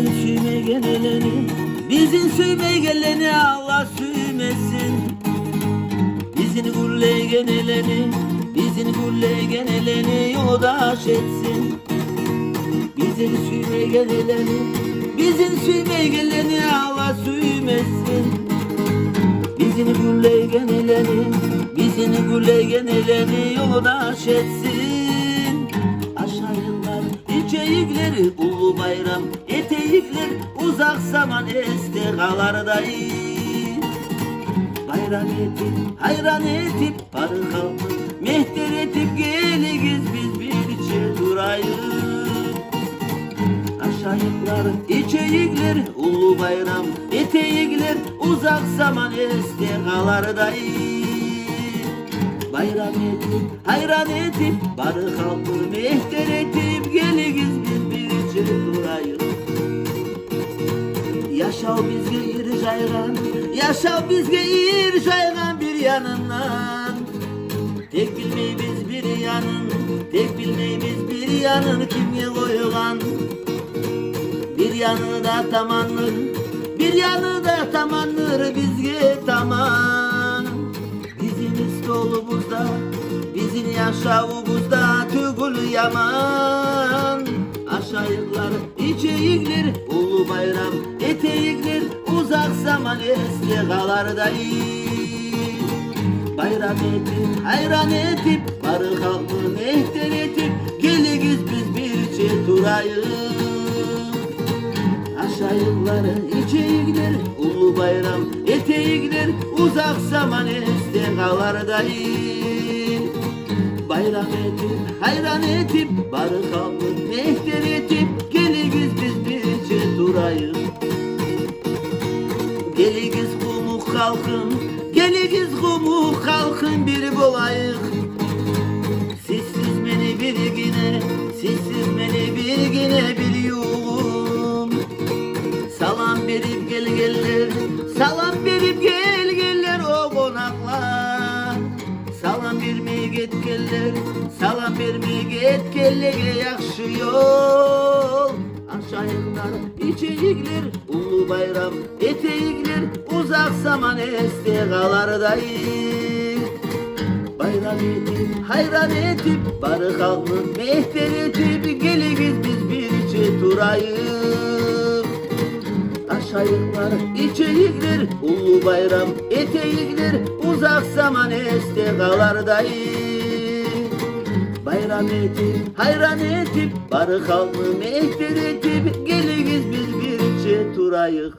Bizim süyme geleni, bizim süyme geleni Allah süymesin. Bizim gulle geneleni, bizim gulle geneleni yoldaş etsin. Bizim süyme geleni, bizim süyme geleni Allah süymesin. Bizim gulle geneleni, bizim gulle geneleni yoldaş etsin. Aşağılar içeyikleri ulu bayram, eteyikler uzak zaman estekalardayım. Bayram etip, hayran etip, barı kalkıp, mehter etip geligiz biz birçe durayım. Aşağılar içeyikler ulu bayram, eteyikler uzak zaman estekalardayım. Bayram etip, hayran etip, barı kalkıp, mehter etip geligiz biz birçe durayım. Yaşav bizge ir jaygan, yaşav bizge ir jaygan bir yanından. Tek bilmeybiz bir yanın, tek bilmeybiz bir yanın kimge koygan. Bir yanı da tamannır, bir yanı da tamannır bizge taman. Bizim stolumuzda, bizim yaşavımızda tügül yaman. Aşağılar içeyikler ulu bayram, eteyikler uzak zaman estekalardayım. Bayram etip, hayran etip, barı kalkı mehter etip geligiz biz birçe durayım. Aşağılar içeyikler ulu bayram, eteyikler uzak zaman estekalardayım. Bayram etip, hayran etip, barı kalkı mehter etip geligiz biz birçe durayım. Geligiz kumu kalkın, geligiz kumu kalkın bir bulayık. Sizsiz beni bir yine, sizsiz beni bir yine biliyorum. Salam verip gel geller, salam verip gel geller o konaklar. Salam vermeye git geller, salam vermeye git gellerge yakşı yol. Aşağılar içeyikler ulu bayram, eteyikler uzak zaman estekalardayım. Bayram etip, hayran etip, barı kalkıp, mehter etip geligiz biz birçe durayım. Aşağılar içeyikler ulu bayram, eteyikler uzak zaman estekalardayım. Bayram etip, hayran etip, barı kalkıp, mehter etip geligiz biz birçe durayık.